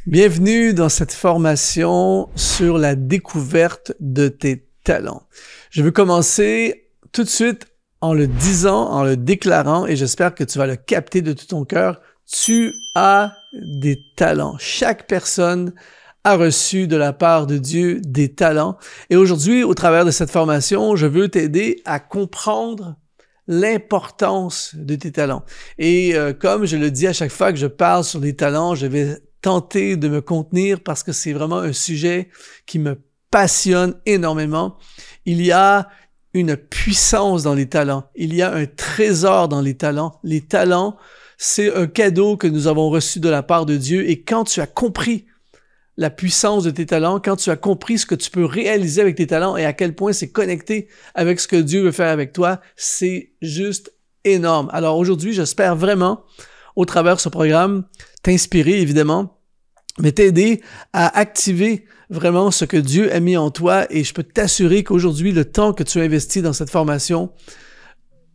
Bienvenue dans cette formation sur la découverte de tes talents. Je veux commencer tout de suite en le disant, en le déclarant, et j'espère que tu vas le capter de tout ton cœur. Tu as des talents. Chaque personne a reçu de la part de Dieu des talents. Et aujourd'hui, au travers de cette formation, je veux t'aider à comprendre l'importance de tes talents. Et comme je le dis à chaque fois que je parle sur les talents, je vais tenter de me contenir parce que c'est vraiment un sujet qui me passionne énormément. Il y a une puissance dans les talents. Il y a un trésor dans les talents. Les talents, c'est un cadeau que nous avons reçu de la part de Dieu. Et quand tu as compris la puissance de tes talents, quand tu as compris ce que tu peux réaliser avec tes talents et à quel point c'est connecté avec ce que Dieu veut faire avec toi, c'est juste énorme. Alors aujourd'hui, j'espère vraiment, au travers de ce programme, t'inspirer évidemment, mais t'aider à activer vraiment ce que Dieu a mis en toi. Et je peux t'assurer qu'aujourd'hui, le temps que tu investis dans cette formation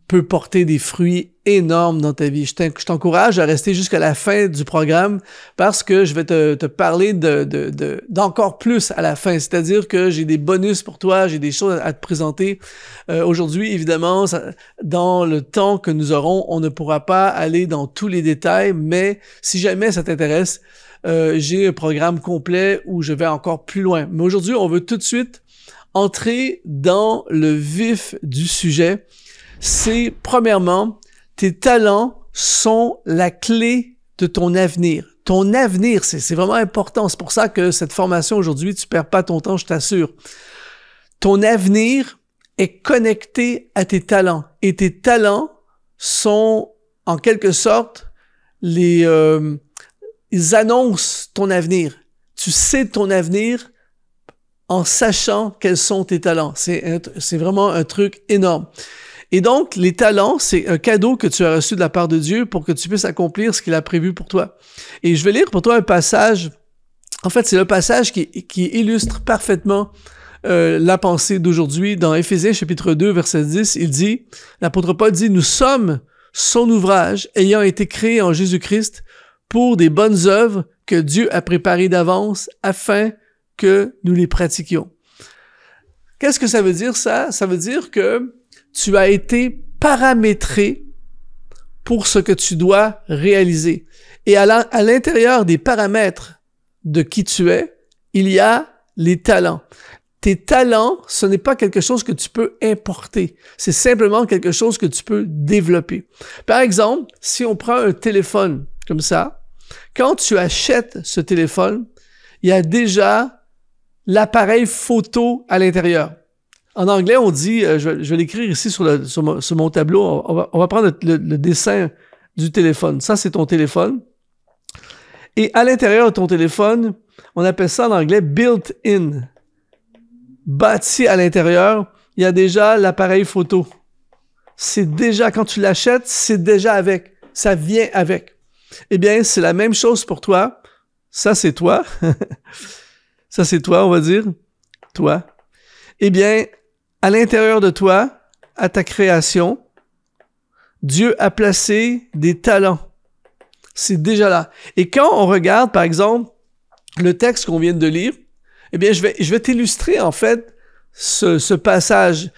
peut porter des fruits énormes dans ta vie. Je t'encourage à rester jusqu'à la fin du programme parce que je vais te parler d'encore plus à la fin. C'est-à-dire que j'ai des bonus pour toi, j'ai des choses à te présenter. Aujourd'hui, évidemment, dans le temps que nous aurons, on ne pourra pas aller dans tous les détails, mais si jamais ça t'intéresse, j'ai un programme complet où je vais encore plus loin. Mais aujourd'hui, on veut tout de suite entrer dans le vif du sujet. C'est, premièrement, tes talents sont la clé de ton avenir. Ton avenir, c'est vraiment important. C'est pour ça que cette formation aujourd'hui, tu perds pas ton temps, je t'assure. Ton avenir est connecté à tes talents. Et tes talents sont, en quelque sorte, ils annoncent ton avenir. Tu sais ton avenir en sachant quels sont tes talents. C'est vraiment un truc énorme. Et donc, les talents, c'est un cadeau que tu as reçu de la part de Dieu pour que tu puisses accomplir ce qu'il a prévu pour toi. Et je vais lire pour toi un passage. En fait, c'est le passage qui illustre parfaitement la pensée d'aujourd'hui. Dans Éphésiens chapitre 2, verset 10, il dit, l'apôtre Paul dit, « Nous sommes son ouvrage, ayant été créés en Jésus-Christ pour des bonnes œuvres que Dieu a préparées d'avance afin que nous les pratiquions. » Qu'est-ce que ça veut dire, ça? Ça veut dire que tu as été paramétré pour ce que tu dois réaliser. Et à l'intérieur des paramètres de qui tu es, il y a les talents. Tes talents, ce n'est pas quelque chose que tu peux importer. C'est simplement quelque chose que tu peux développer. Par exemple, si on prend un téléphone comme ça, quand tu achètes ce téléphone, il y a déjà l'appareil photo à l'intérieur. En anglais, on dit, je vais l'écrire ici sur mon tableau, on va prendre le dessin du téléphone. Ça, c'est ton téléphone. Et à l'intérieur de ton téléphone, on appelle ça en anglais « built-in ». Bâti à l'intérieur, il y a déjà l'appareil photo. C'est déjà, quand tu l'achètes, c'est déjà avec. Ça vient avec. Eh bien, c'est la même chose pour toi. Ça, c'est toi. Ça, c'est toi, on va dire. Toi. Eh bien, à l'intérieur de toi, à ta création, Dieu a placé des talents. C'est déjà là. Et quand on regarde, par exemple, le texte qu'on vient de lire, eh bien, je vais t'illustrer, en fait, ce passage.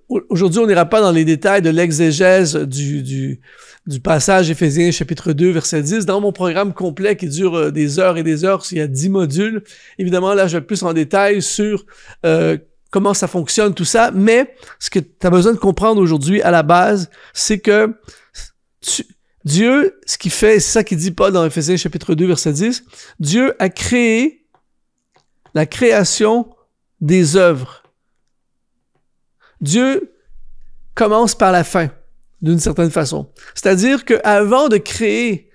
Aujourd'hui, on n'ira pas dans les détails de l'exégèse du passage Éphésiens chapitre 2, verset 10. Dans mon programme complet qui dure des heures et des heures, il y a 10 modules. Évidemment, là, je vais plus en détail sur comment ça fonctionne, tout ça. Mais ce que tu as besoin de comprendre aujourd'hui à la base, c'est que Dieu, ce qu'il fait, c'est ça qu'il dit Paul dans Éphésiens chapitre 2, verset 10, Dieu a créé la création des œuvres. Dieu commence par la fin, d'une certaine façon. C'est-à-dire qu'avant de créer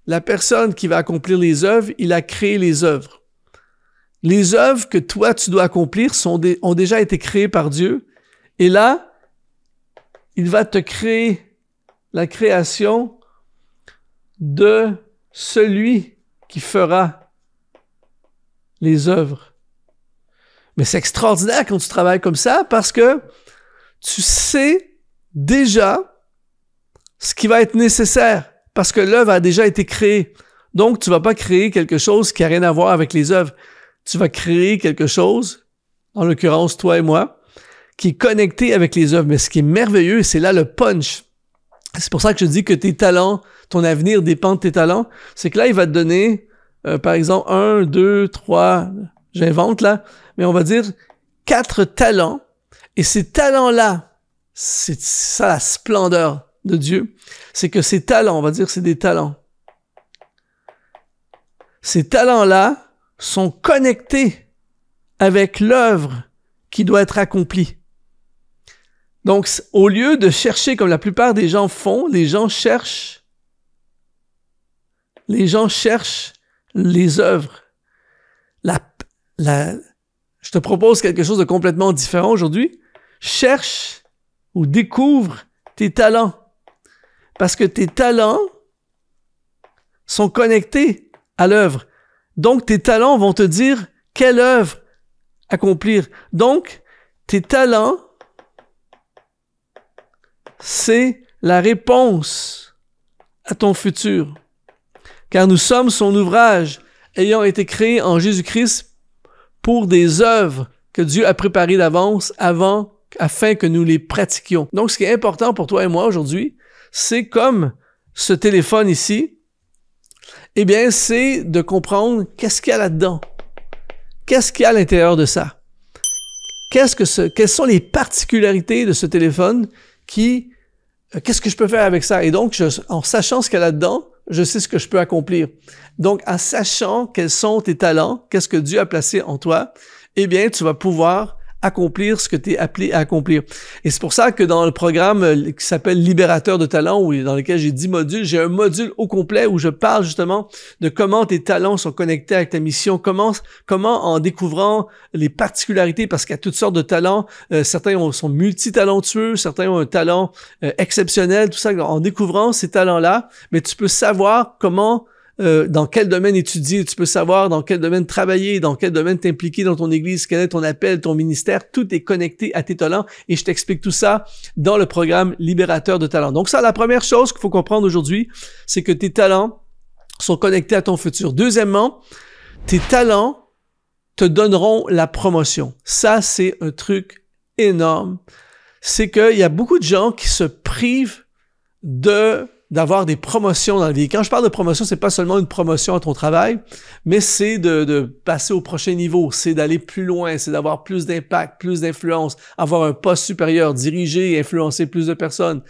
la personne qui va accomplir les œuvres, il a créé les œuvres. Les œuvres que toi, tu dois accomplir ont déjà été créées par Dieu. Et là, il va te créer la création de celui qui fera les œuvres. Mais c'est extraordinaire quand tu travailles comme ça parce que tu sais déjà ce qui va être nécessaire parce que l'œuvre a déjà été créée. Donc, tu vas pas créer quelque chose qui a rien à voir avec les œuvres. Tu vas créer quelque chose, en l'occurrence, toi et moi, qui est connecté avec les œuvres. Mais ce qui est merveilleux, c'est là le punch. C'est pour ça que je dis que tes talents, ton avenir dépend de tes talents. C'est que là, il va te donner, par exemple, 1, 2, 3, j'invente là, mais on va dire 4 talents. Et ces talents-là, c'est ça la splendeur de Dieu. C'est que ces talents, on va dire, c'est des talents. Ces talents-là sont connectés avec l'œuvre qui doit être accomplie. Donc, au lieu de chercher comme la plupart des gens font, les gens cherchent les œuvres. Je te propose quelque chose de complètement différent aujourd'hui. Cherche ou découvre tes talents. Parce que tes talents sont connectés à l'œuvre. Donc, tes talents vont te dire quelle œuvre accomplir. Donc, tes talents, c'est la réponse à ton futur. Car nous sommes son ouvrage, ayant été créés en Jésus-Christ pour des œuvres que Dieu a préparées d'avance afin que nous les pratiquions. Donc, ce qui est important pour toi et moi aujourd'hui, c'est comme ce téléphone ici, eh bien, c'est de comprendre qu'est-ce qu'il y a là-dedans. Qu'est-ce qu'il y a à l'intérieur de ça? Quelles sont les particularités de ce téléphone qu'est-ce que je peux faire avec ça? Et donc, en sachant ce qu'il y a là-dedans, je sais ce que je peux accomplir. Donc, en sachant quels sont tes talents, qu'est-ce que Dieu a placé en toi, eh bien, tu vas pouvoir accomplir ce que tu es appelé à accomplir. Et c'est pour ça que dans le programme qui s'appelle Libérateur de talents, dans lequel j'ai 10 modules, j'ai un module au complet où je parle justement de comment tes talents sont connectés avec ta mission, comment en découvrant les particularités, parce qu'il y a toutes sortes de talents, certains sont multitalentueux, certains ont un talent exceptionnel, tout ça, en découvrant ces talents-là, mais tu peux savoir comment dans quel domaine étudier, tu peux savoir dans quel domaine travailler, dans quel domaine t'impliquer dans ton église, quel est ton appel, ton ministère, tout est connecté à tes talents et je t'explique tout ça dans le programme Libérateur de talents. Donc ça, la première chose qu'il faut comprendre aujourd'hui, c'est que tes talents sont connectés à ton futur. Deuxièmement, tes talents te donneront la promotion. Ça, c'est un truc énorme. C'est qu'il y a beaucoup de gens qui se privent d'avoir des promotions dans la vie. Quand je parle de promotion, c'est pas seulement une promotion à ton travail, mais c'est de passer au prochain niveau, c'est d'aller plus loin, c'est d'avoir plus d'impact, plus d'influence, avoir un poste supérieur, diriger et influencer plus de personnes,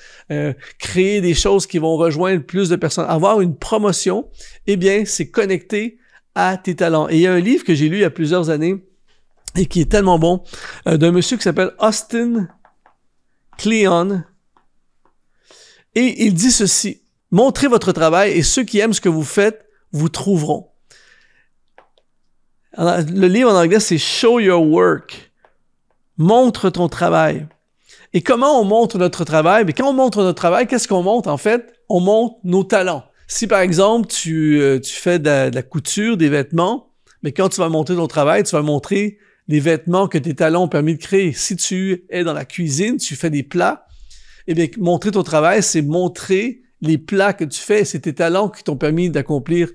créer des choses qui vont rejoindre plus de personnes. Avoir une promotion, eh bien, c'est connecté à tes talents. Et il y a un livre que j'ai lu il y a plusieurs années et qui est tellement bon, d'un monsieur qui s'appelle Austin Kleon. Et il dit ceci, « Montrez votre travail et ceux qui aiment ce que vous faites, vous trouveront. » Alors, le livre en anglais, c'est « Show your work ». Montre ton travail. Et comment on montre notre travail? Mais quand on montre notre travail, qu'est-ce qu'on montre en fait? On montre nos talents. Si par exemple, tu fais de la couture, des vêtements, mais quand tu vas montrer ton travail, tu vas montrer les vêtements que tes talents ont permis de créer. Si tu es dans la cuisine, tu fais des plats, eh bien, montrer ton travail, c'est montrer les plats que tu fais. C'est tes talents qui t'ont permis d'accomplir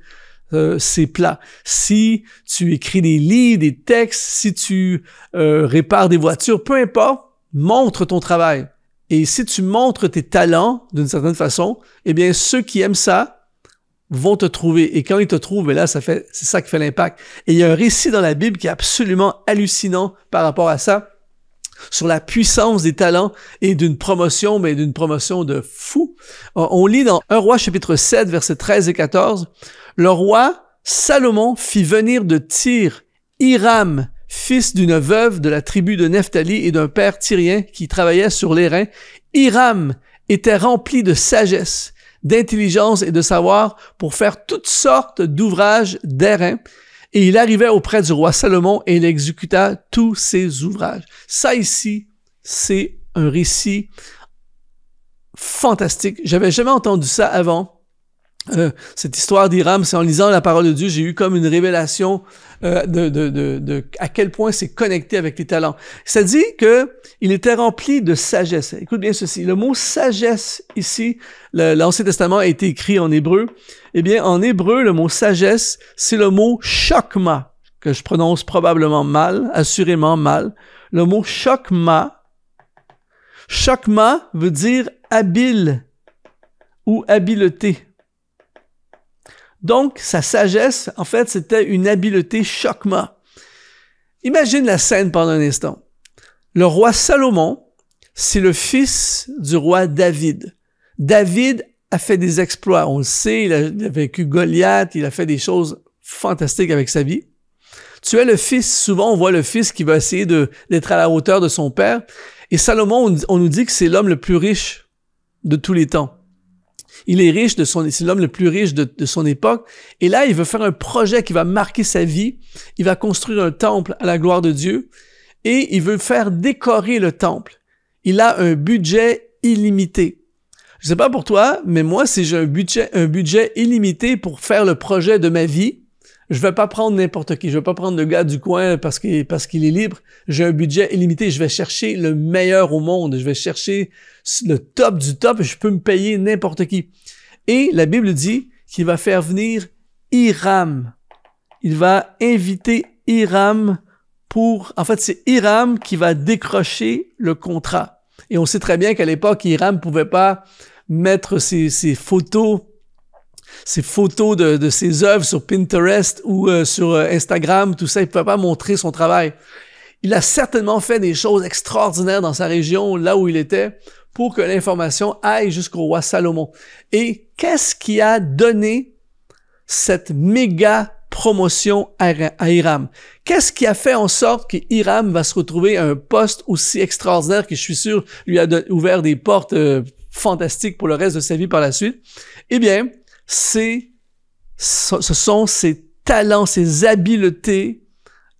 ces plats. Si tu écris des livres, des textes, si tu répares des voitures, peu importe, montre ton travail. Et si tu montres tes talents d'une certaine façon, eh bien, ceux qui aiment ça vont te trouver. Et quand ils te trouvent, bien là, c'est ça qui fait l'impact. Et il y a un récit dans la Bible qui est absolument hallucinant par rapport à ça, sur la puissance des talents et d'une promotion, mais d'une promotion de fou. On lit dans 1 Roi chapitre 7, versets 13 et 14, « Le roi Salomon fit venir de Tyr Hiram, fils d'une veuve de la tribu de Nephtali et d'un père tyrien qui travaillait sur l'airain. Hiram était rempli de sagesse, d'intelligence et de savoir pour faire toutes sortes d'ouvrages d'airain. Et il arrivait auprès du roi Salomon et il exécuta tous ses ouvrages. » Ça ici, c'est un récit fantastique. J'avais jamais entendu ça avant. cette histoire d'Hiram, c'est en lisant la parole de Dieu, j'ai eu comme une révélation de à quel point c'est connecté avec les talents. Ça dit que il était rempli de sagesse. Écoute bien ceci. Le mot sagesse ici, l'Ancien Testament a été écrit en hébreu. Eh bien, en hébreu, le mot sagesse, c'est le mot chokma, que je prononce probablement mal, assurément mal. Le mot chokma. Chokma veut dire habile ou habileté. Donc, sa sagesse, en fait, c'était une habileté chokma. Imagine la scène pendant un instant. Le roi Salomon, c'est le fils du roi David. David a fait des exploits. On le sait, il a vaincu Goliath, il a fait des choses fantastiques avec sa vie. Tu es le fils, souvent on voit le fils qui va essayer d'être à la hauteur de son père. Et Salomon, on nous dit que c'est l'homme le plus riche de tous les temps. Il est riche c'est l'homme le plus riche de son époque. Et là, il veut faire un projet qui va marquer sa vie. Il va construire un temple à la gloire de Dieu et il veut faire décorer le temple. Il a un budget illimité. Je sais pas pour toi, mais moi, si j'ai un budget illimité pour faire le projet de ma vie, je vais pas prendre n'importe qui. Je vais pas prendre le gars du coin parce qu'il est libre. J'ai un budget illimité. Je vais chercher le meilleur au monde. Je vais chercher le top du top et je peux me payer n'importe qui. Et la Bible dit qu'il va faire venir Hiram. Il va inviter Hiram en fait, c'est Hiram qui va décrocher le contrat. Et on sait très bien qu'à l'époque, Hiram pouvait pas mettre ses photos de ses œuvres sur Pinterest ou sur Instagram, tout ça, il ne pouvait pas montrer son travail. Il a certainement fait des choses extraordinaires dans sa région, là où il était, pour que l'information aille jusqu'au roi Salomon. Et qu'est-ce qui a donné cette méga promotion à Hiram? Qu'est-ce qui a fait en sorte que Hiram va se retrouver à un poste aussi extraordinaire que je suis sûr lui a ouvert des portes fantastiques pour le reste de sa vie par la suite? Eh bien, ce sont ses talents, ses habiletés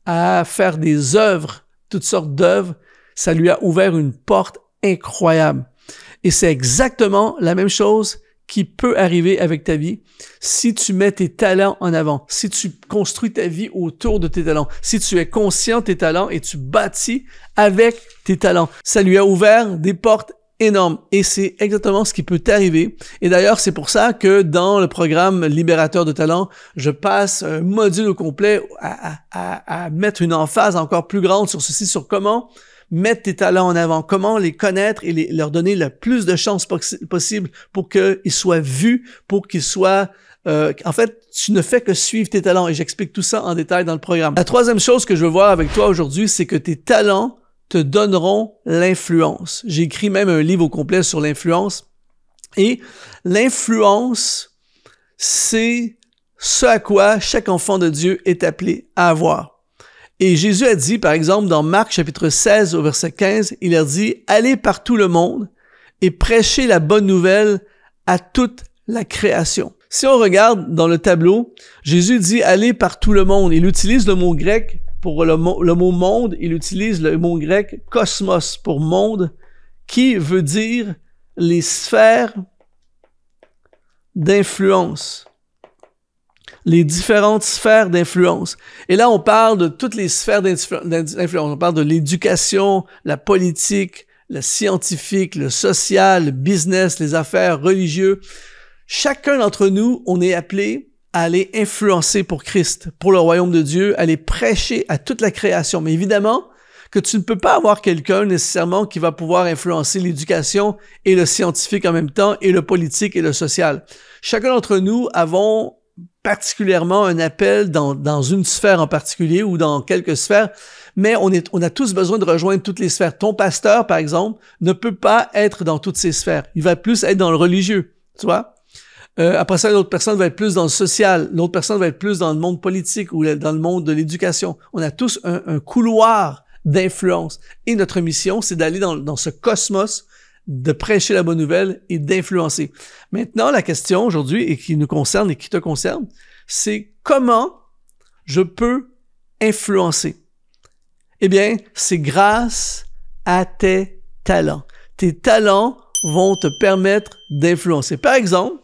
à faire des œuvres, toutes sortes d'œuvres. Ça lui a ouvert une porte incroyable. Et c'est exactement la même chose qui peut arriver avec ta vie si tu mets tes talents en avant, si tu construis ta vie autour de tes talents, si tu es conscient de tes talents et tu bâtis avec tes talents. Ça lui a ouvert des portes énorme. Et c'est exactement ce qui peut t'arriver. Et d'ailleurs, c'est pour ça que dans le programme Libérateur de talent, je passe un module au complet à mettre une emphase encore plus grande sur ceci, sur comment mettre tes talents en avant, comment les connaître et leur donner le plus de chances possible pour qu'ils soient vus, pour qu'ils soient... en fait, tu ne fais que suivre tes talents et j'explique tout ça en détail dans le programme. La troisième chose que je veux voir avec toi aujourd'hui, c'est que tes talents te donneront l'influence. J'ai écrit même un livre au complet sur l'influence. Et l'influence, c'est ce à quoi chaque enfant de Dieu est appelé à avoir. Et Jésus a dit, par exemple, dans Marc chapitre 16 au verset 15, il a dit « Allez par tout le monde et prêchez la bonne nouvelle à toute la création. » Si on regarde dans le tableau, Jésus dit « Allez par tout le monde ». Il utilise le mot grec pour le mot monde, il utilise le mot grec cosmos pour monde, qui veut dire les sphères d'influence. Les différentes sphères d'influence. Et là, on parle de toutes les sphères d'influence. On parle de l'éducation, la politique, le scientifique, le social, le business, les affaires, religieux. Chacun d'entre nous, on est appelé à aller influencer pour Christ, pour le royaume de Dieu, aller prêcher à toute la création. Mais évidemment que tu ne peux pas avoir quelqu'un nécessairement qui va pouvoir influencer l'éducation et le scientifique en même temps, et le politique et le social. Chacun d'entre nous avons particulièrement un appel dans une sphère en particulier ou dans quelques sphères, mais on a tous besoin de rejoindre toutes les sphères. Ton pasteur, par exemple, ne peut pas être dans toutes ces sphères. Il va plus être dans le religieux, tu vois. Après ça, l'autre personne va être plus dans le social, l'autre personne va être plus dans le monde politique ou dans le monde de l'éducation. On a tous un couloir d'influence. Et notre mission, c'est d'aller dans ce cosmos, de prêcher la bonne nouvelle et d'influencer. Maintenant, la question aujourd'hui, et qui nous concerne et qui te concerne, c'est comment je peux influencer? Eh bien, c'est grâce à tes talents. Tes talents vont te permettre d'influencer. Par exemple,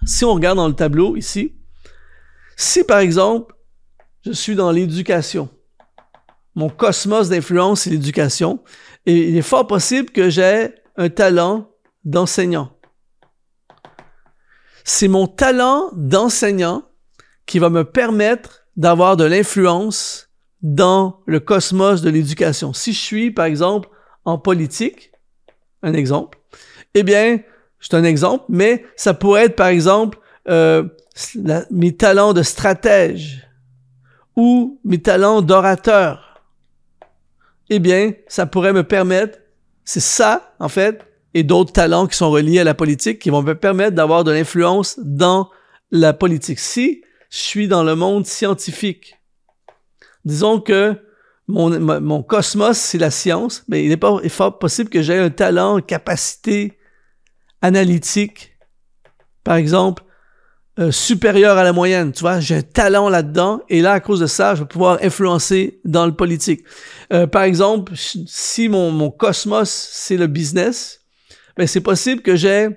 si on regarde dans le tableau ici, si par exemple, je suis dans l'éducation, mon cosmos d'influence, c'est l'éducation, et il est fort possible que j'ai un talent d'enseignant. C'est mon talent d'enseignant qui va me permettre d'avoir de l'influence dans le cosmos de l'éducation. Si je suis, par exemple, en politique, un exemple, eh bien, c'est un exemple, mais ça pourrait être, par exemple, mes talents de stratège ou mes talents d'orateur. Eh bien, ça pourrait me permettre, c'est ça, en fait, et d'autres talents qui sont reliés à la politique qui vont me permettre d'avoir de l'influence dans la politique. Si je suis dans le monde scientifique, disons que mon cosmos, c'est la science, mais il est fort possible que j'ai un talent, une capacité analytique, par exemple, supérieur à la moyenne, tu vois, j'ai un talent là-dedans, et là, à cause de ça, je vais pouvoir influencer dans le politique. Par exemple, si mon cosmos, c'est le business, ben c'est possible que j'ai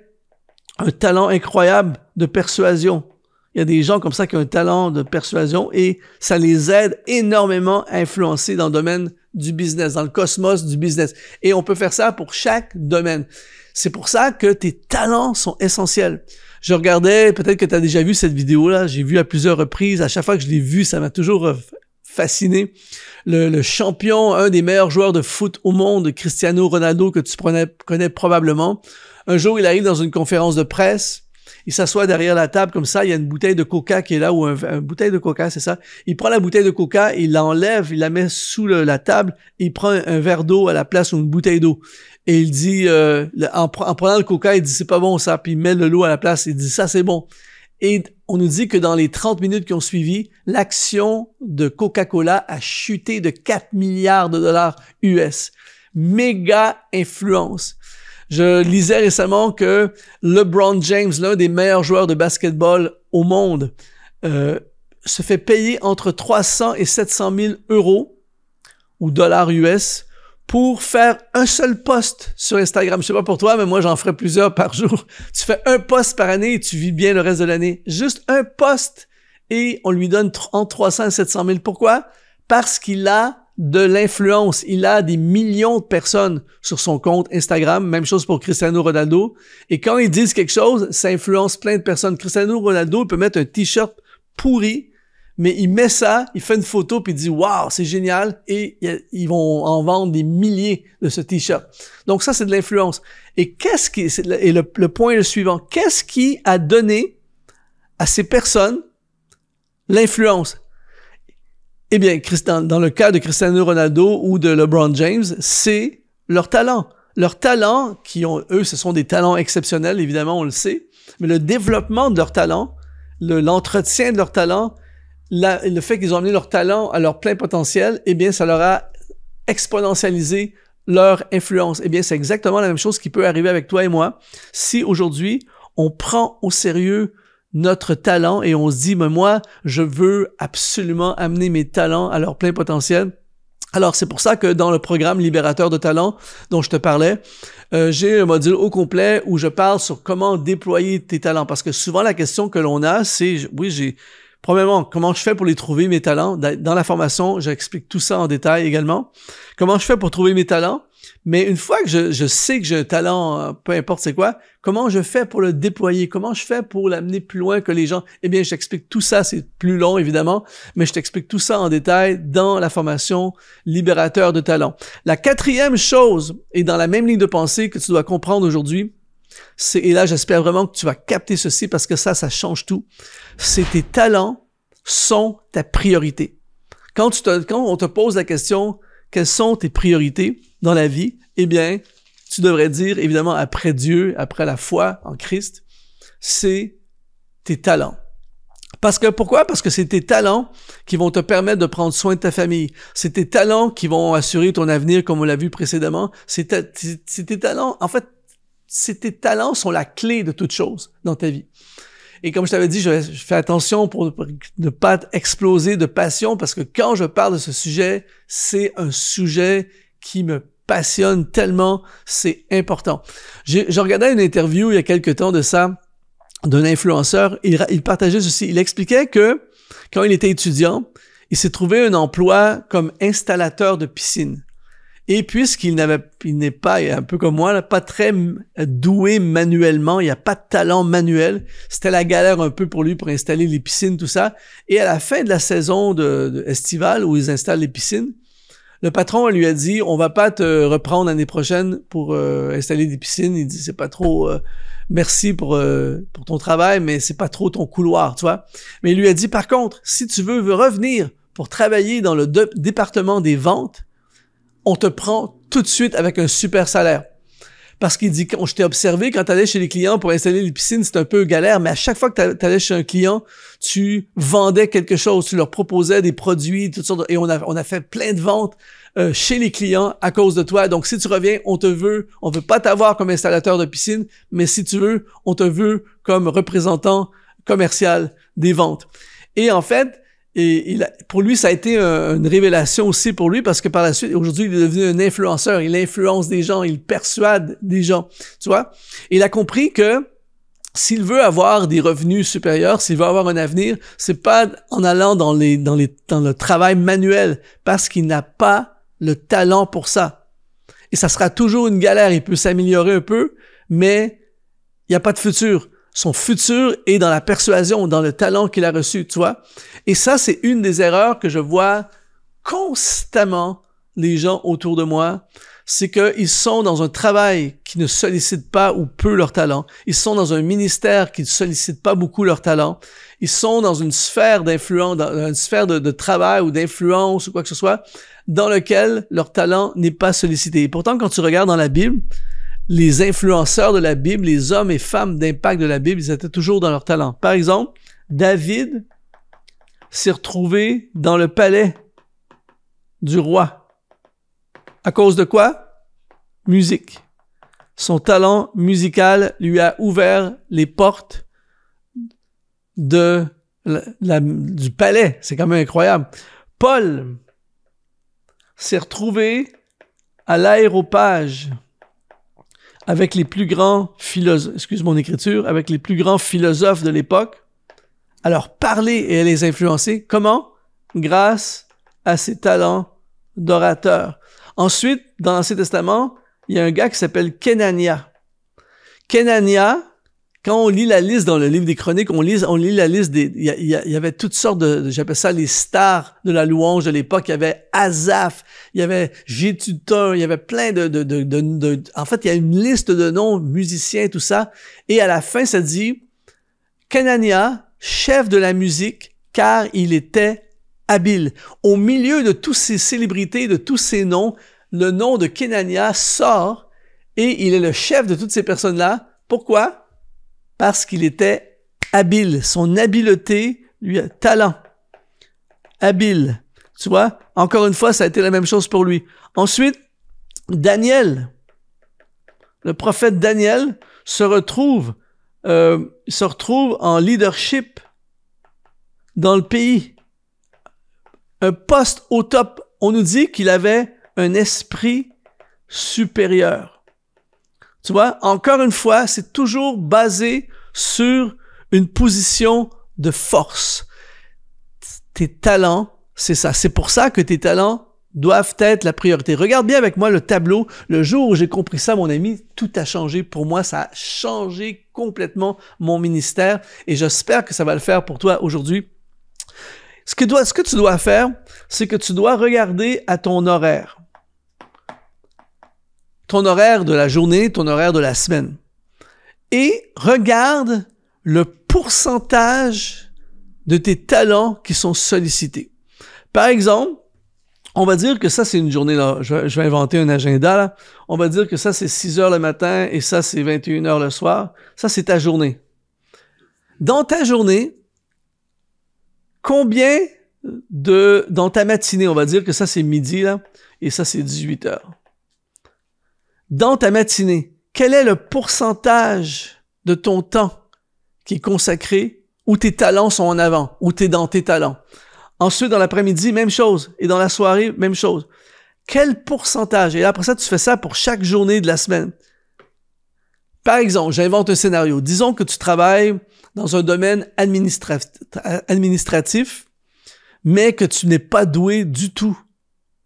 un talent incroyable de persuasion. Il y a des gens comme ça qui ont un talent de persuasion et ça les aide énormément à influencer dans le domaine du business, dans le cosmos du business. Et on peut faire ça pour chaque domaine. C'est pour ça que tes talents sont essentiels. Je regardais, peut-être que tu as déjà vu cette vidéo-là, j'ai vu à plusieurs reprises, à chaque fois que je l'ai vu, ça m'a toujours fasciné. Le champion, un des meilleurs joueurs de foot au monde, Cristiano Ronaldo, que tu connais probablement. Un jour, il arrive dans une conférence de presse, il s'assoit derrière la table comme ça, il y a une bouteille de coca qui est là, ou une bouteille de coca, c'est ça. Il prend la bouteille de coca, il l'enlève, il la met sous la table, et il prend un verre d'eau à la place ou une bouteille d'eau. Et il dit, en prenant le coca, il dit c'est pas bon ça, puis il met de l'eau à la place, il dit ça c'est bon. Et on nous dit que dans les 30 minutes qui ont suivi, l'action de Coca-Cola a chuté de 4 milliards de dollars US. Méga influence. Je lisais récemment que LeBron James, l'un des meilleurs joueurs de basketball au monde, se fait payer entre 300 et 700 000 euros ou dollars US pour faire un seul post sur Instagram. Je sais pas pour toi, mais moi, j'en ferai plusieurs par jour. Tu fais un post par année et tu vis bien le reste de l'année. Juste un post et on lui donne entre 300 et 700 000. Pourquoi? Parce qu'il a de l'influence. Il a des millions de personnes sur son compte Instagram. Même chose pour Cristiano Ronaldo. Et quand ils disent quelque chose, ça influence plein de personnes. Cristiano Ronaldo peut mettre un t-shirt pourri, mais il met ça, il fait une photo puis il dit « Wow, c'est génial » et ils vont en vendre des milliers de ce t-shirt. Donc ça, c'est de l'influence. Et le point est le suivant. Qu'est-ce qui a donné à ces personnes l'influence? Eh bien, dans le cas de Cristiano Ronaldo ou de LeBron James, c'est leur talent. Leurs talents, eux, ce sont des talents exceptionnels, évidemment, on le sait, mais le développement de leurs talents, l'entretien de leurs talents, le fait qu'ils ont amené leur talent à leur plein potentiel, eh bien, ça leur a exponentialisé leur influence. Eh bien, c'est exactement la même chose qui peut arriver avec toi et moi. Si aujourd'hui, on prend au sérieux notre talent et on se dit, mais moi, je veux absolument amener mes talents à leur plein potentiel. Alors, c'est pour ça que dans le programme Libérateur de talent dont je te parlais, j'ai un module au complet où je parle sur comment déployer tes talents. Parce que souvent, la question que l'on a, c'est, premièrement, comment je fais pour les trouver, mes talents? Dans la formation, j'explique tout ça en détail également. Comment je fais pour trouver mes talents? Mais une fois que je sais que j'ai un talent, peu importe c'est quoi, comment je fais pour le déployer? Comment je fais pour l'amener plus loin que les gens? Eh bien, je t'explique tout ça, c'est plus long évidemment, mais je t'explique tout ça en détail dans la formation Libérateur de talent. La quatrième chose, et dans la même ligne de pensée que tu dois comprendre aujourd'hui, et là j'espère vraiment que tu vas capter ceci parce que ça change tout, c'est tes talents sont ta priorité. Quand on te pose la question, quelles sont tes priorités dans la vie? Eh bien, tu devrais dire, évidemment, après Dieu, après la foi en Christ, c'est tes talents. Pourquoi? Parce que c'est tes talents qui vont te permettre de prendre soin de ta famille. C'est tes talents qui vont assurer ton avenir, comme on l'a vu précédemment. C'est tes talents, en fait, tes talents sont la clé de toute chose dans ta vie. Et comme je t'avais dit, je fais attention pour ne pas exploser de passion parce que quand je parle de ce sujet, c'est un sujet qui me passionne tellement, c'est important. Je regardais une interview il y a quelque temps de ça d'un influenceur. Il partageait ceci. Il expliquait que quand il était étudiant, il s'est trouvé un emploi comme installateur de piscine. Et puisqu'il n'est pas, un peu comme moi, là, pas très doué manuellement, il n'y a pas de talent manuel, c'était la galère un peu pour lui pour installer les piscines, tout ça. Et à la fin de la saison estivale où ils installent les piscines, le patron lui a dit, on va pas te reprendre l'année prochaine pour installer des piscines. Il dit, c'est pas trop, merci pour ton travail, mais c'est pas trop ton couloir, tu vois. Mais il lui a dit, par contre, si tu veux revenir pour travailler dans le département des ventes, on te prend tout de suite avec un super salaire. Parce qu'il dit, je t'ai observé, quand tu allais chez les clients pour installer les piscines, c'est un peu galère, mais à chaque fois que tu allais chez un client, tu vendais quelque chose, tu leur proposais des produits, toutes sortes et on a fait plein de ventes chez les clients à cause de toi. Donc, si tu reviens, on veut pas t'avoir comme installateur de piscine, mais si tu veux, on te veut comme représentant commercial des ventes. Et en fait, pour lui, ça a été une révélation aussi pour lui parce que par la suite, aujourd'hui, il est devenu un influenceur. Il influence des gens, il persuade des gens, tu vois. Et il a compris que s'il veut avoir des revenus supérieurs, s'il veut avoir un avenir, c'est pas en allant dans le travail manuel parce qu'il n'a pas le talent pour ça. Et ça sera toujours une galère. Il peut s'améliorer un peu, mais il n'y a pas de futur. Son futur est dans la persuasion, dans le talent qu'il a reçu, tu vois. Et ça, c'est une des erreurs que je vois constamment les gens autour de moi. C'est qu'ils sont dans un travail qui ne sollicite pas ou peu leur talent. Ils sont dans un ministère qui ne sollicite pas beaucoup leur talent. Ils sont dans une sphère d'influence, dans une sphère de travail ou d'influence ou quoi que ce soit, dans lequel leur talent n'est pas sollicité. Et pourtant, quand tu regardes dans la Bible, les influenceurs de la Bible, les hommes et femmes d'impact de la Bible, ils étaient toujours dans leur talent. Par exemple, David s'est retrouvé dans le palais du roi. À cause de quoi? Musique. Son talent musical lui a ouvert les portes du palais. C'est quand même incroyable. Paul s'est retrouvé à l'aéropage avec les plus grands philosophes, excuse mon écriture, avec les plus grands philosophes de l'époque, à leur parler et à les influencer. Comment? Grâce à ses talents d'orateur. Ensuite, dans l'Ancien Testament, il y a un gars qui s'appelle Kenania. Kenania, quand on lit la liste dans le livre des Chroniques, on lit la liste il y avait toutes sortes j'appelle ça les stars de la louange de l'époque. Il y avait Asaph, il y avait Jéduthun, il y avait plein en fait, il y a une liste de noms, musiciens, tout ça. Et à la fin, ça dit, Kenania, chef de la musique, car il était habile. Au milieu de toutes ces célébrités, de tous ces noms, le nom de Kenania sort et il est le chef de toutes ces personnes-là. Pourquoi? Parce qu'il était habile. Son habileté, lui, talent. Habile. Tu vois? Encore une fois, ça a été la même chose pour lui. Ensuite, Daniel. Le prophète Daniel se retrouve en leadership dans le pays. Un poste au top. On nous dit qu'il avait un esprit supérieur. Tu vois, encore une fois, c'est toujours basé sur une position de force. Tes talents, c'est ça. C'est pour ça que tes talents doivent être la priorité. Regarde bien avec moi le tableau. Le jour où j'ai compris ça, mon ami, tout a changé. Pour moi, ça a changé complètement mon ministère et j'espère que ça va le faire pour toi aujourd'hui. Ce que tu dois faire, c'est que tu dois regarder à ton horaire. Ton horaire de la journée, ton horaire de la semaine. Et regarde le pourcentage de tes talents qui sont sollicités. Par exemple, on va dire que ça, c'est une journée, là. Je vais inventer un agenda, là. On va dire que ça, c'est 6 heures le matin et ça, c'est 21 heures le soir. Ça, c'est ta journée. Dans ta journée, combien dans ta matinée, on va dire que ça, c'est midi, là, et ça, c'est 18 heures. Dans ta matinée, quel est le pourcentage de ton temps qui est consacré où tes talents sont en avant, où tu es dans tes talents? Ensuite, dans l'après-midi, même chose. Et dans la soirée, même chose. Quel pourcentage? Et après ça, tu fais ça pour chaque journée de la semaine. Par exemple, j'invente un scénario. Disons que tu travailles dans un domaine administratif, mais que tu n'es pas doué du tout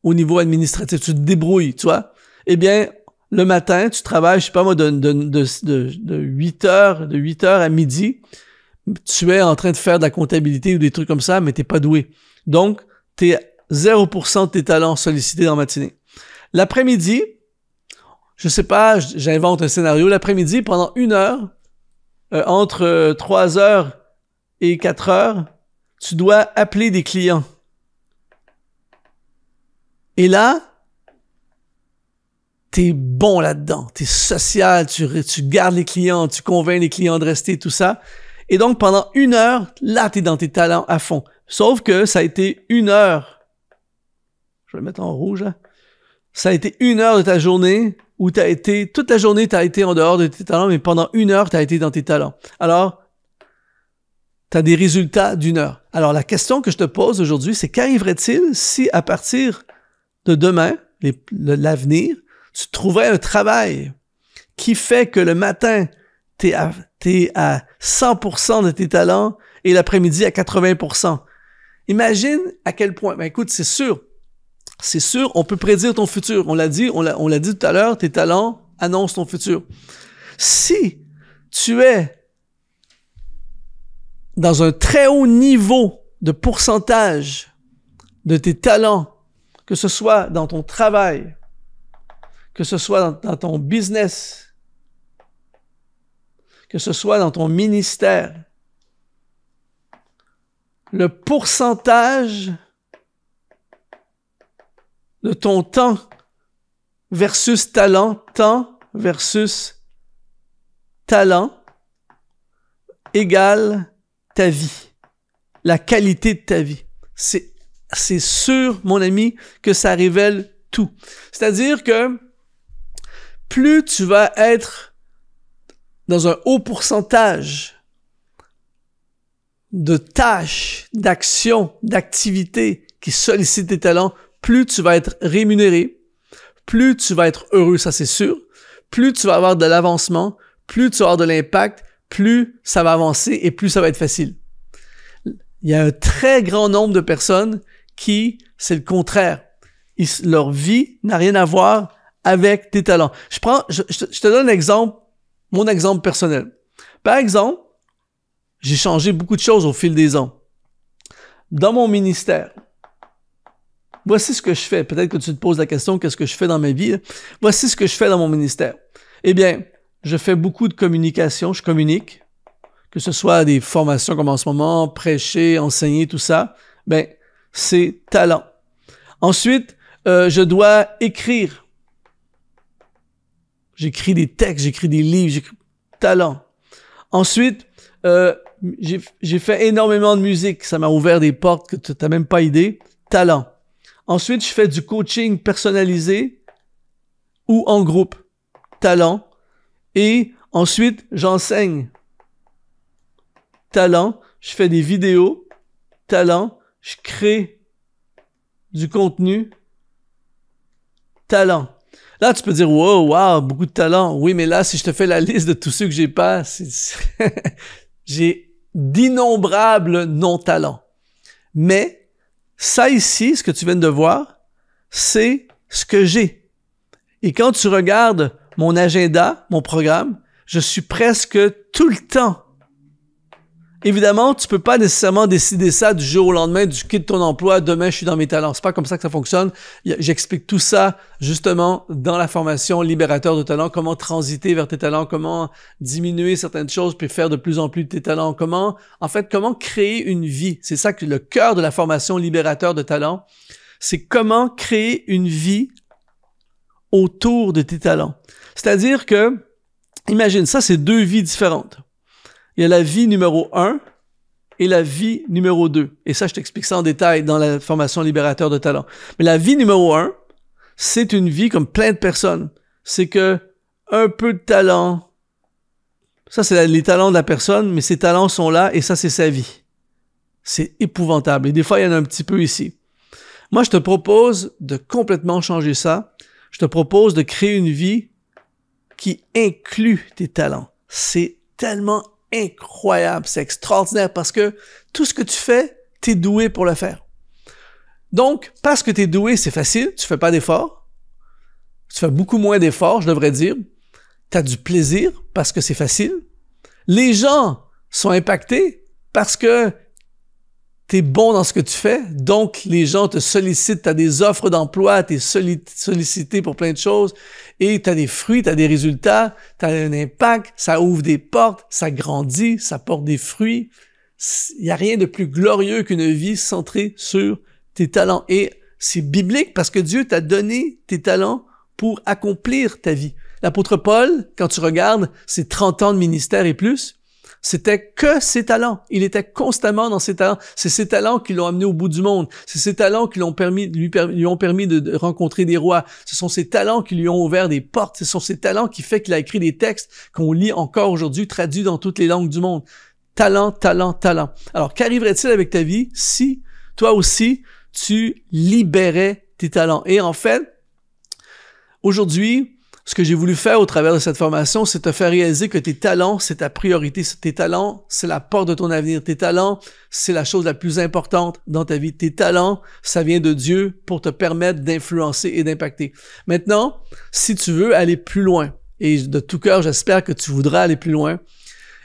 au niveau administratif, tu te débrouilles, tu vois, eh bien, le matin, tu travailles, je sais pas moi, de 8 heures à midi, tu es en train de faire de la comptabilité ou des trucs comme ça, mais t'es pas doué. Donc, t'es 0% de tes talents sollicités dans la matinée. L'après-midi, je sais pas, j'invente un scénario, l'après-midi, pendant 1 heure, entre 3 heures et 4 heures, tu dois appeler des clients. Et là, t'es bon là-dedans, t'es social, tu gardes les clients, tu convaincs les clients de rester, tout ça. Et donc, pendant 1 heure, là, t'es dans tes talents à fond. Sauf que ça a été 1 heure. Je vais le mettre en rouge, là. Ça a été 1 heure de ta journée où toute la journée, t'as été en dehors de tes talents, mais pendant 1 heure, t'as été dans tes talents. Alors, t'as des résultats d'1 heure. Alors, la question que je te pose aujourd'hui, c'est qu'arriverait-il si, à partir de demain, l'avenir, tu trouverais un travail qui fait que le matin, t'es à 100% de tes talents et l'après-midi à 80%. Imagine à quel point. Ben écoute, c'est sûr, on peut prédire ton futur. On l'a dit tout à l'heure, tes talents annoncent ton futur. Si tu es dans un très haut niveau de pourcentage de tes talents, que ce soit dans ton travail, que ce soit dans ton business, que ce soit dans ton ministère, le pourcentage de ton temps versus talent égale ta vie, la qualité de ta vie. C'est sûr, mon ami, que ça révèle tout. C'est-à-dire que plus tu vas être dans un haut pourcentage de tâches, d'actions, d'activités qui sollicitent tes talents, plus tu vas être rémunéré, plus tu vas être heureux, ça c'est sûr, plus tu vas avoir de l'avancement, plus tu vas avoir de l'impact, plus ça va avancer et plus ça va être facile. Il y a un très grand nombre de personnes qui, c'est le contraire. Leur vie n'a rien à voir avec tes talents. Je te donne un exemple, mon exemple personnel. Par exemple, j'ai changé beaucoup de choses au fil des ans. Dans mon ministère, voici ce que je fais. Peut-être que tu te poses la question, qu'est-ce que je fais dans ma vie? Voici ce que je fais dans mon ministère. Eh bien, je fais beaucoup de communication, je communique, que ce soit des formations comme en ce moment, prêcher, enseigner, tout ça. Ben, c'est talent. Ensuite, je dois écrire. J'écris des textes, j'écris des livres, j'écris talent. Ensuite, j'ai fait énormément de musique. Ça m'a ouvert des portes que tu n'as même pas idée. Talent. Ensuite, je fais du coaching personnalisé ou en groupe. Talent. Et ensuite, j'enseigne. Talent. Je fais des vidéos. Talent. Je crée du contenu. Talent. Là, tu peux dire, wow, beaucoup de talent. Oui, mais là, si je te fais la liste de tous ceux que j'ai pas, j'ai d'innombrables non-talents. Mais ça ici, ce que tu viens de voir, c'est ce que j'ai. Et quand tu regardes mon agenda, mon programme, je suis presque tout le temps. Évidemment, tu peux pas nécessairement décider ça du jour au lendemain, du quitte ton emploi, demain je suis dans mes talents. C'est pas comme ça que ça fonctionne. J'explique tout ça justement dans la formation Libérateur de talents, comment transiter vers tes talents, comment diminuer certaines choses puis faire de plus en plus de tes talents, comment créer une vie. C'est ça que le cœur de la formation Libérateur de talents, c'est comment créer une vie autour de tes talents. C'est-à-dire que, imagine, ça c'est 2 vies différentes. Il y a la vie numéro 1 et la vie numéro 2. Et ça, je t'explique ça en détail dans la formation Libérateur de talent. Mais la vie numéro 1, c'est une vie comme plein de personnes. C'est que un peu de talent, ça c'est les talents de la personne, mais ces talents sont là et ça c'est sa vie. C'est épouvantable. Et des fois, il y en a un petit peu ici. Moi, je te propose de complètement changer ça. Je te propose de créer une vie qui inclut tes talents. C'est tellement incroyable, c'est extraordinaire parce que tout ce que tu fais, t'es doué pour le faire. Donc, parce que t'es doué, c'est facile, tu fais pas d'efforts. Tu fais beaucoup moins d'efforts, je devrais dire. T'as du plaisir parce que c'est facile. Les gens sont impactés parce que t'es bon dans ce que tu fais, donc les gens te sollicitent, t'as des offres d'emploi, t'es sollicité pour plein de choses, et t'as des fruits, t'as des résultats, t'as un impact, ça ouvre des portes, ça grandit, ça porte des fruits. Il n'y a rien de plus glorieux qu'une vie centrée sur tes talents. Et c'est biblique parce que Dieu t'a donné tes talents pour accomplir ta vie. L'apôtre Paul, quand tu regardes ses 30 ans de ministère et plus, c'était que ses talents. Il était constamment dans ses talents. C'est ses talents qui l'ont amené au bout du monde. C'est ses talents qui lui ont permis de rencontrer des rois. Ce sont ses talents qui lui ont ouvert des portes. Ce sont ses talents qui fait qu'il a écrit des textes qu'on lit encore aujourd'hui, traduits dans toutes les langues du monde. Talent, talent, talent. Alors, qu'arriverait-il avec ta vie si, toi aussi, tu libérais tes talents? Et en fait, aujourd'hui, ce que j'ai voulu faire au travers de cette formation, c'est te faire réaliser que tes talents, c'est ta priorité. Tes talents, c'est la porte de ton avenir. Tes talents, c'est la chose la plus importante dans ta vie. Tes talents, ça vient de Dieu pour te permettre d'influencer et d'impacter. Maintenant, si tu veux aller plus loin, et de tout cœur, j'espère que tu voudras aller plus loin,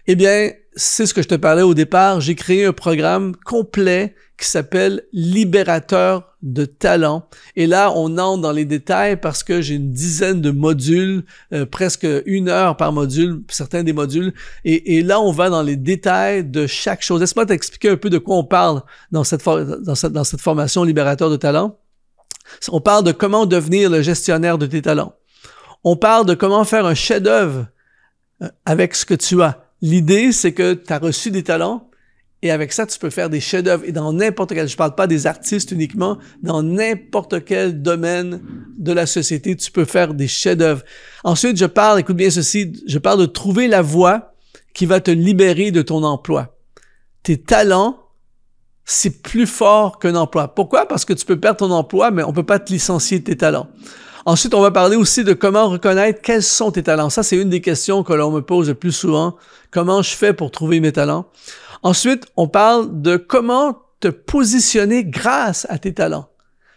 eh bien, c'est ce que je te parlais au départ. J'ai créé un programme complet qui s'appelle Libérateur de talent. Et là, on entre dans les détails parce que j'ai une dizaine de modules, presque 1 heure par module, certains des modules. Et là, on va dans les détails de chaque chose. Laisse-moi t'expliquer un peu de quoi on parle dans cette formation Libérateur de talent. On parle de comment devenir le gestionnaire de tes talents. On parle de comment faire un chef-d'œuvre avec ce que tu as. L'idée, c'est que tu as reçu des talents et avec ça, tu peux faire des chefs-d'œuvre. Et dans n'importe quel, je parle pas des artistes uniquement, dans n'importe quel domaine de la société, tu peux faire des chefs-d'œuvre. Ensuite, écoute bien ceci, je parle de trouver la voie qui va te libérer de ton emploi. Tes talents, c'est plus fort qu'un emploi. Pourquoi? Parce que tu peux perdre ton emploi, mais on peut pas te licencier de tes talents. Ensuite, on va parler aussi de comment reconnaître quels sont tes talents. Ça, c'est une des questions que l'on me pose le plus souvent. Comment je fais pour trouver mes talents? Ensuite, on parle de comment te positionner grâce à tes talents.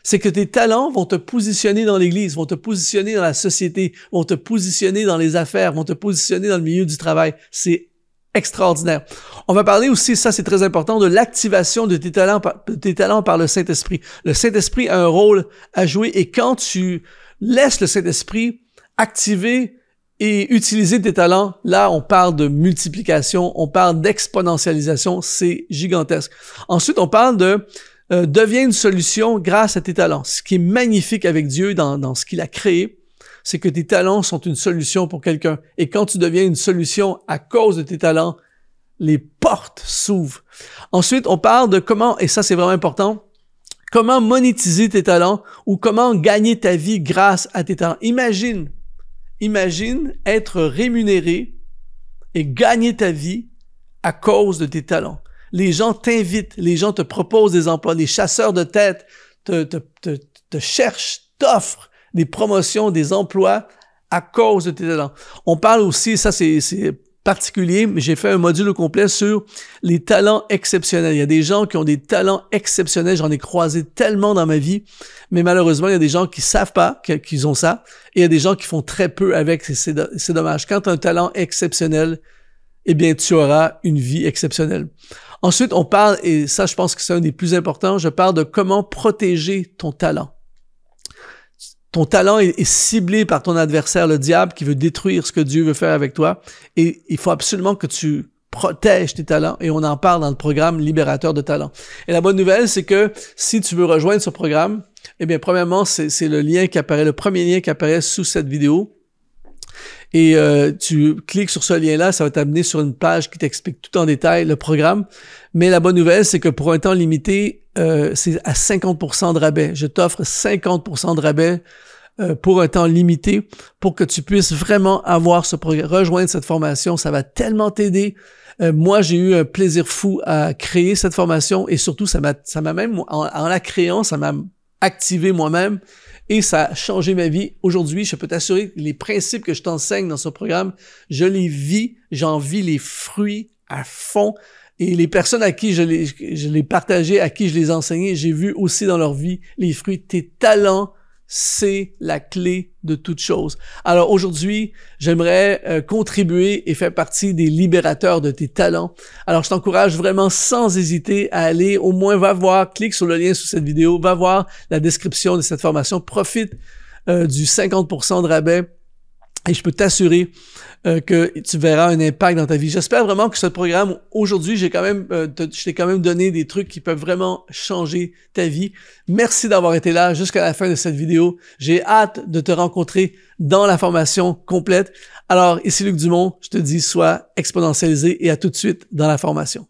C'est que tes talents vont te positionner dans l'Église, vont te positionner dans la société, vont te positionner dans les affaires, vont te positionner dans le milieu du travail. C'est extraordinaire. On va parler aussi, ça c'est très important, de l'activation de tes talents par le Saint-Esprit. Le Saint-Esprit a un rôle à jouer et quand tu laisses le Saint-Esprit activer et utiliser tes talents, là, on parle de multiplication, on parle d'exponentialisation, c'est gigantesque. Ensuite, on parle de deviens une solution grâce à tes talents. Ce qui est magnifique avec Dieu dans ce qu'il a créé, c'est que tes talents sont une solution pour quelqu'un. Et quand tu deviens une solution à cause de tes talents, les portes s'ouvrent. Ensuite, on parle de comment, et ça c'est vraiment important, comment monétiser tes talents ou comment gagner ta vie grâce à tes talents. Imagine être rémunéré et gagner ta vie à cause de tes talents. Les gens t'invitent, les gens te proposent des emplois, les chasseurs de tête te cherchent, t'offrent des promotions, des emplois à cause de tes talents. On parle aussi, ça c'est particulier, mais j'ai fait un module au complet sur les talents exceptionnels. Il y a des gens qui ont des talents exceptionnels, j'en ai croisé tellement dans ma vie, mais malheureusement, il y a des gens qui savent pas qu'ils ont ça, et il y a des gens qui font très peu avec, c'est dommage. Quand tu as un talent exceptionnel, eh bien, tu auras une vie exceptionnelle. Ensuite, on parle, et ça, je pense que c'est un des plus importants, je parle de comment protéger ton talent. Ton talent est ciblé par ton adversaire, le diable, qui veut détruire ce que Dieu veut faire avec toi. Et il faut absolument que tu protèges tes talents. Et on en parle dans le programme Libérateur de talent. Et la bonne nouvelle, c'est que si tu veux rejoindre ce programme, eh bien, premièrement, c'est le lien qui apparaît, le premier lien qui apparaît sous cette vidéo. Et tu cliques sur ce lien-là, ça va t'amener sur une page qui t'explique tout en détail le programme. Mais la bonne nouvelle, c'est que pour un temps limité, c'est à 50% de rabais. Je t'offre 50% de rabais pour un temps limité pour que tu puisses vraiment avoir ce programme, rejoindre cette formation. Ça va tellement t'aider. Moi, j'ai eu un plaisir fou à créer cette formation et surtout, ça m'a même, en la créant, ça m'a activé moi-même. Et ça a changé ma vie. Aujourd'hui, je peux t'assurer que les principes que je t'enseigne dans ce programme, je les vis, j'en vis les fruits à fond. Et les personnes à qui je l'ai partagé, à qui je les ai enseignés, j'ai vu aussi dans leur vie les fruits. Tes talents, c'est la clé de toute chose. Alors aujourd'hui, j'aimerais contribuer et faire partie des libérateurs de tes talents. Alors je t'encourage vraiment sans hésiter à aller, au moins va voir, clique sur le lien sous cette vidéo, va voir la description de cette formation, profite du 50% de rabais. Et je peux t'assurer que tu verras un impact dans ta vie. J'espère vraiment que ce programme, aujourd'hui, je t'ai quand même donné des trucs qui peuvent vraiment changer ta vie. Merci d'avoir été là jusqu'à la fin de cette vidéo. J'ai hâte de te rencontrer dans la formation complète. Alors, ici Luc Dumont, je te dis sois exponentialisé et à tout de suite dans la formation.